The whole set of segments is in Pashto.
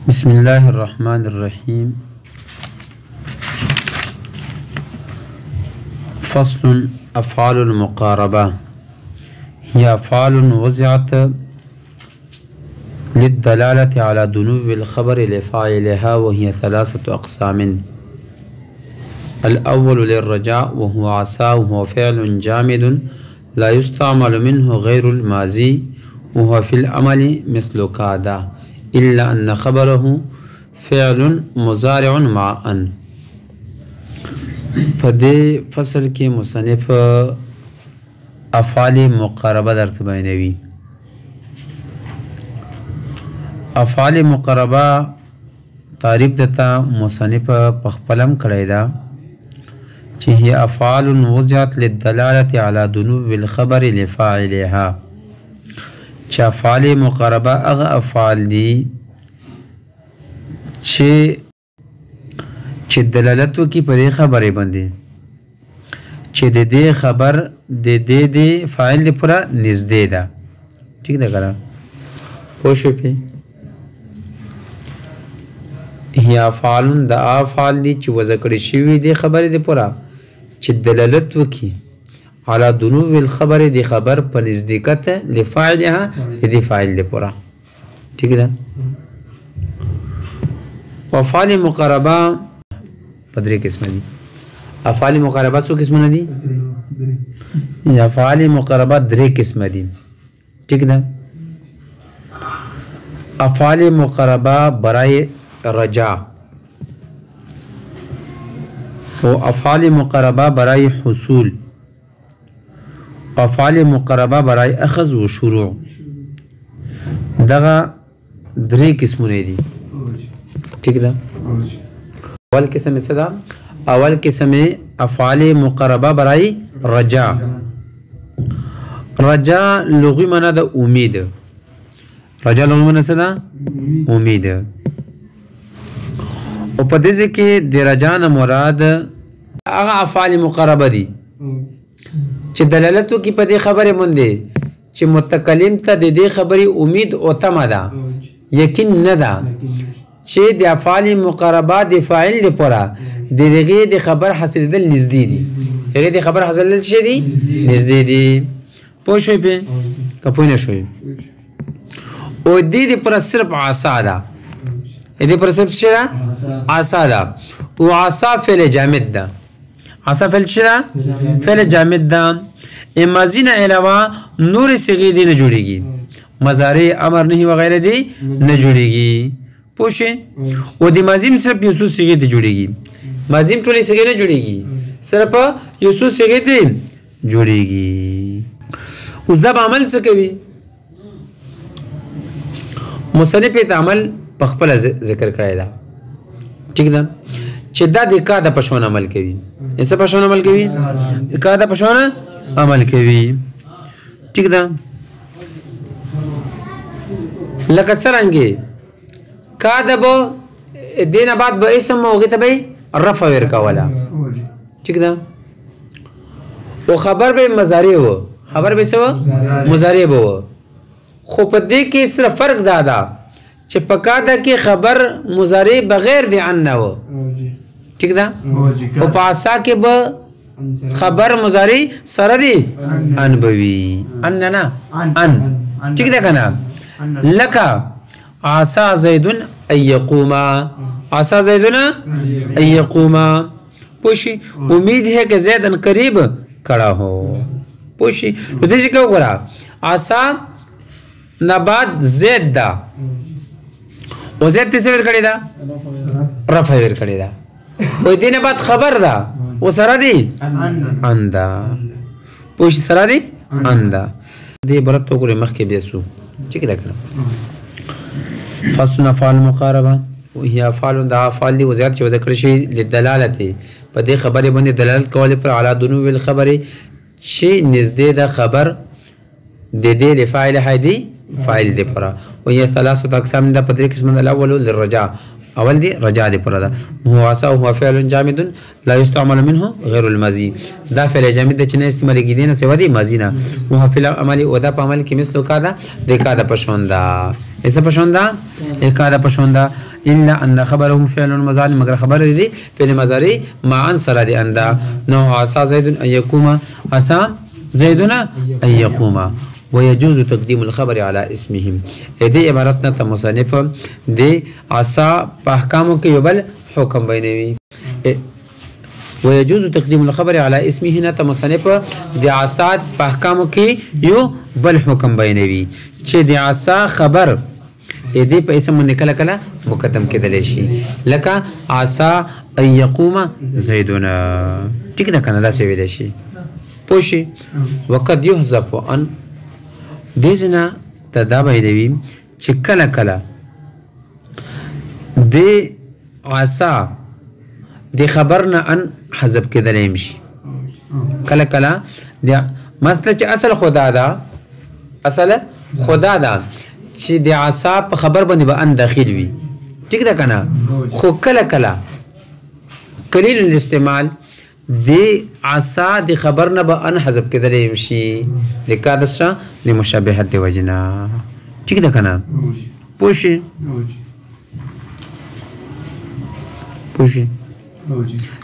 بسم الله الرحمن الرحيم. فصل أفعال المقاربة هي أفعال وضعت للدلالة على دنو الخبر لفاعلها، وهي ثلاثة أقسام. الأول للرجاء، وهو عسى، وهو فعل جامد لا يستعمل منه غير الماضي، وهو في الأمل مثل كاد، إلا أن خبره فعل مضارع مع أن. فدې فصل کې مصنف افعال مقربه درته بیانوي. افعال مقربه تعریف دته مصنف په خپلم کړی دا چې هي افعال وضعت للدلاله على دنو الخبر لفاعلها، چې افعال مقربه هغه افعال دي چې دلالت وکړي په دې خبرې باندې چې د دې خبر د دې فاعل د پوره نږدې ده. ٹھیک ده کنه؟ پوه شوې پې هي افعال د افعال دي چې وضع کړي شوي دي خبرې د پوره چې دلالت وکړي على دنو الخبر د خبر په نزدېکت لفاعلها د دې فاعل د پوره. ٹھیک ده؟ افعال مقربه په درې قسمه دي. افعال مقربه څو قسمونه دي؟ افعال مقربه درې قسمه دي. ٹھیک ده؟ افعال مقربه برای رجا، و افعال مقربه برای حصول، افعال مقربه برای اخذ و شروع. دغه درې قسمونه دي. ٹھیک ده؟ اول قسم څه ده؟ اول قسم افعال مقربه برای رجا. رجا لغوي معنا د امید. رجا لغوي معنا څه ده؟ امید. او په دې ځای کې د رجا نه مراد هغه افعال مقربه دي چې دلالت وکړي په دې خبرې باندې چې متکلم ته د دې خبرې امید او تمه ده، یقین نه ده چې د افعال مقربه د فاعل لپاره د دغې د خبر حاصلېدل نږدې دي. هغې د خبر حاصلېدل څه دي؟ نږدې دي. پوه شوې پې که پوه نه شوې؟ او دې دپاره صرف عصا ده. دې دپاره صرف څه ده؟ عصا ده. او عصا فعل جامد ده. عصا فعل څه ده؟ فعل جامد ده. ماضي نه علاوه نورې صیغې دې نه جوړېږي. مضارع، امر، نهي وغیره دې نه جوړېږي. پوه شئ؟ او د ماضي صرف یو څو صیغې ته جوړېږي. ماضي ټولې صیغې نه جوړېږي، صرف یو څو صیغې ته جوړېږي. اوس دا به عمل څه کوي؟ مصنف یې د عمل په خپله ذکر کړی ده. ټیک ده؟ چې دا د کا د په شان عمل کوي. څه په شان عمل کوي؟ د کا د په شان عمل کوي. ټیک ده؟ لکه څرنګې کا د به دې نه بعد به اسم هغې ته به یې رفع ورکوله. ټیک ده؟ او خبر به یې مضارع و. خبر به یې څه و؟ مضارع به و. خو په دې کې صرف فرق دا ده چې په کا ده کې خبر مضارع بغیر د ان نه و. ټیک ده؟ او په عصا کې به خبر مضارع سره دی ان به وي. ان نه ان. ټیک ده که نه؟ لکه عسى زيد ان يقوم. عسى زيد ان يقوم. پوشی امید ہے کہ زیدن قریب کھڑا ہو. پوشی تو دیجی کیا کرا؟ عسى نباد زید دا. و زید تیسے ور کڑی دا؟ رفع ور کڑی دا. و دین بعد خبر دا. و سرا دی؟ ان دا. پوشی سرا دی؟ ان دا. دی برد تو کری مخ کے بیسو. ٹھیک ہے کرنا؟ فصل افعال مقاربه وهي افعال د افعال دي وضعیت چې وضع کړی شي لدلالت په دې خبرې باندې دلالت کول پر علی دنو الخبر چې نږدې د خبر د دې لفاعل هدي فاعل دی پر. وهي ثلاثه اقسام ده په درې قسم. الاول للرجاء، اول دي رجاء دی پر ده. هو عسى وهو فعل جامد لا يستعمل منه غير الماضي. دا فعل جامد چې نه استعمال کیږي نه سوا دی ماضي نه. وهو فعل عمل او دا په عمل کې مثل کا ده د کا ده په شان ده. ایسا پشوندا اکادا پشوندا الا ان خبره فعل مضارع مگر خبر دی فعل مضارع معا سره دی اندا نو عسى زيد ان يقوم عسى زيدنا ان يقوم ويجوز تقديم الخبر على اسمهم دې عبارتنا ته مصنف د عسى په احکامو کې یو بل حکم بینوي ويجوز تقديم الخبر على اسمه هنا ته مصنف د عسى په احکامو کې یو بل حکم بینوي چې د عسى خبر دې په اسم باندې کله کله مقدم کېدلی شي لکه عسى ان يقوم زيدنا ټیک ده کنه دا څه ویلی شي پوه شي وقد يحذف ان دې ځنه ته دا بیانوي چې کله کله د عسى د خبر نه ان حذف کېدلی شي کله کله مثلا چې اصل خدا ده چې د عسى په خبر باندې به ان داخل وي ټیک ده کنه خو کله کله قلیل الاستعمال د عسى د خبر نه به ان حذف کېدلی شي لکه دسره د مشابهت د وجنه ټیک ده کنه پوه شئ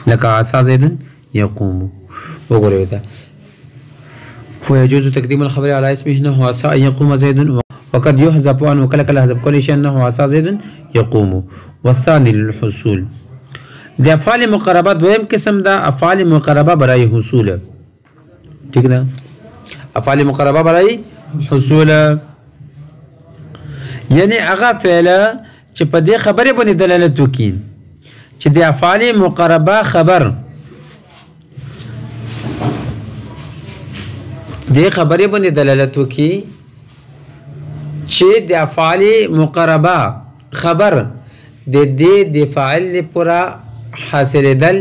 لکه عسى زيد يقوم وګورئ دا ويجوز تقديم الخبر على اسمه انه عسى ان يقوم زيد وقد يحذف عنه وكلا كلا حذف كل شيء انه عسى زيد يقوم والثاني للحصول د افعال مقربه دویم قسم دا افعال مقربه برای حصول ٹھیک ده افعال مقربه برای حصول یعنی هغه فعل چې په دې خبره باندې دلالت وکړي چې د افعال مقربه خبر دې خبره باندې دلالت وکړي چې د افعال مقربه خبر د دې د فاعل لپاره حاصل دل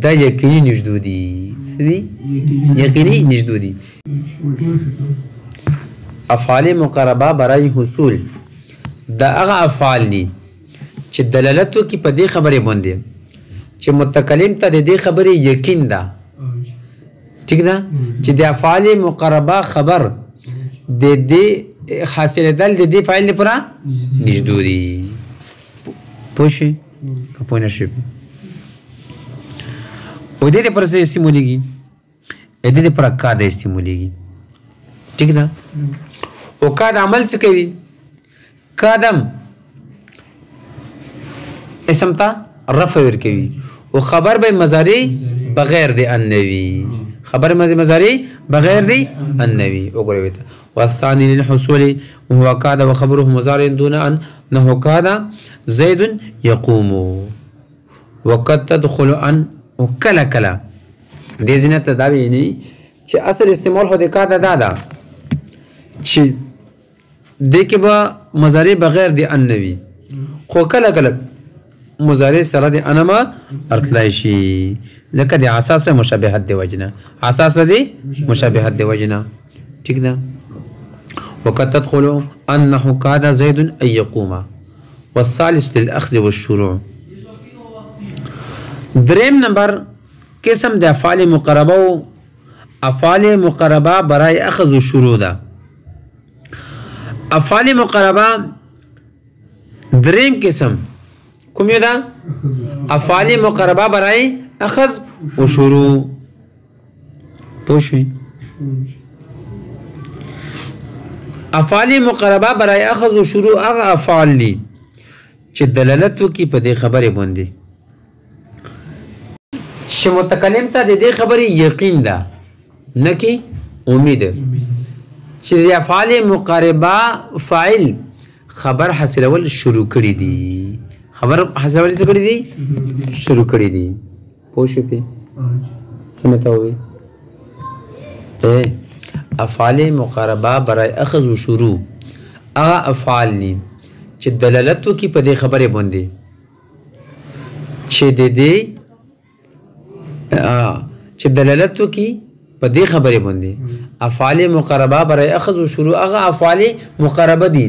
د یقیني نجدودي سدي یقیني نجدودي افعال مقربه برای حصول دا هغه افعال دي چې دلالت وکړي په دې خبره باندې چې متکلم ته د دې خبرې یقین ده ٹھیک ده چې د افعال مقربه خبر د دې حاصل دل د دې فاعل لپاره نجدودي پوه شئ که پوه نه شئ او د دې لپاره څه استعمالیږي د دې لپاره کا د استعمالیږي ٹھیک ده او کا د عمل څه کوي قدم اسم ته رفع ورکوي او خبر به مضارع بغیر د ان نوي خبر مضارع بغیر د ان نوي وګورئ والثاني للحصول وهو كاد وخبره مضارع دون ان انه كاد زيد يقوم وقد تدخل ان وكلا كلا دې ځینې ته دا ویلي چې اصل استعمال خو د کاد دا چې دې کې به مضارع بغیر د ان نوي خو کله کله مضارع سره د انما ارتلای شي ځکه د اساس مشابهت دی وجنه اساس دی مشابهت دی وجنه ٹھیک ده وقد تدخل انه كاد زيد ان يقوم والثالث للاخذ والشروع دریم نمبر قسم د افعال مقربه او افعال مقربه برای اخذ و شروع ده افعال مقربه دریم قسم کوم یو ده افعال مقربه برای اخذ و شروع پوه شئ افعال مقربه برای اخذ و شروع هغه افعال دي چې دلالت وکړي په دې خبرې باندې چې متکلم ته د دې خبرې یقین ده نه کې امید چې د افعال مقربه فاعل خبر حاصلول شروع کړي دي خبر حاصلول څه کړي دي شروع کړي دي پوه شئ سمته وي افعال مقربه برای اخذ و شروع هغه افعال دي چې دلالت وکړي په دې خبرې باندې چې د دې چې دلالت وکړي په دې خبرې باندې افعال مقربه برای اخذ و شروع هغه افعال مقربه دي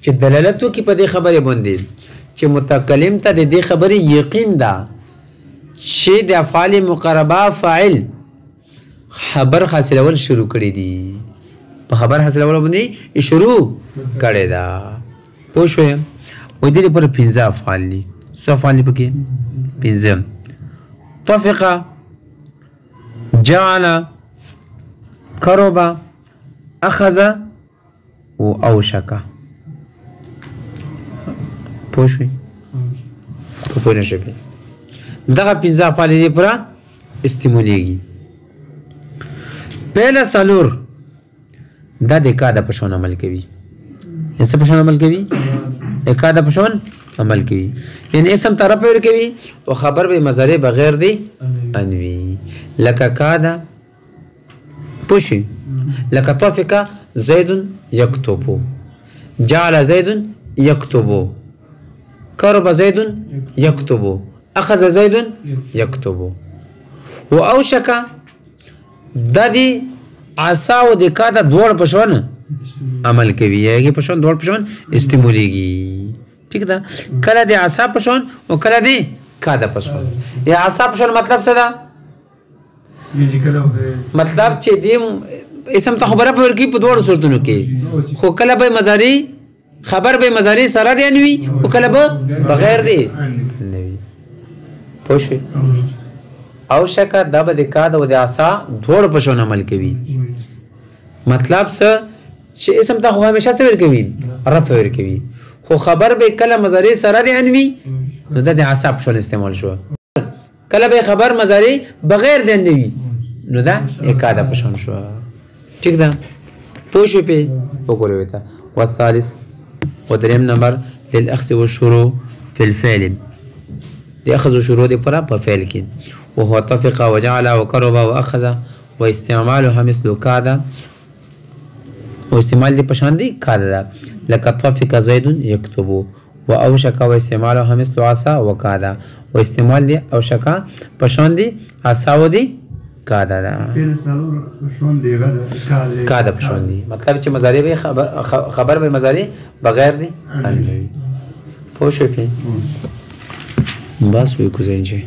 چې دلالت وکړي په دې خبرې باندې چې متکلم ته د دې خبرې یقین ده چې د افعال مقربه فاعل خبر حاصلول شروع کړي دي په خبر حاصلول باندې شروع کړي ده پوه شوې وایي دې لپاره 15 افعال دي څو افعال دي پکې 15 طفق جعل قرب اخذ و اوشک پوه شوې که پوه نه شوې دغه 15 افعال دې لپاره استعمالیږي پهله څلور دا د کا د په شان عمل کوي څه په شان عمل کوي د کا د په شان عمل کوي یعنی اسم طرف ور کوي او خبر به مضارع بغیر دی انوي لك كاد پوشي لك طفق زيد يكتب جعل زيد يكتب قرب زيد يكتب اخذ زيد يكتب واوشك د دې عصا او د کا د دوړ په شان عمل کوي یعنی په شان دوړ په شان استعماليږي ٹھیک ده کله د عصا په شان او کله د کا د په شان یا عصا په شان مطلب څه ده مطلب چې د اسم ته خبره په ورکی په دوړ صورتونو کې خو کله به مضارع خبر به مضارع سره دی انوي او کله به بغیر دی انوي پوه او شکا دا به د کا د عصا دوړ په شان عمل کوي مطلب څه چې اسم ته خو همیشه څه ور کوي رفع ور کوي خو خبر به کله مضارع سره دی انوي نو د عصا په شان استعمال شو کله به خبر مضارع بغیر دی انوي نو دا کا د په شان شو ٹھیک ده پوه شو په وګورئ وتا والثالث ودریم نمبر للاخذ والشروع في الفعل دي اخذ وشروع دي پر په فعل کې وهو طفق وجعل وقرب واخذ واستعمالها مثل كاد واستعمال دي پشان دي كاد لك طفق زيد يكتب واوشك واستعمالها مثل عصا وكاد واستعمال دي اوشك پشان دي عصا ودي كاد كاد پشان دي مطلب چې مضارع به خبر به مضارع بغیر دي پوه شو په بس به کوزینجه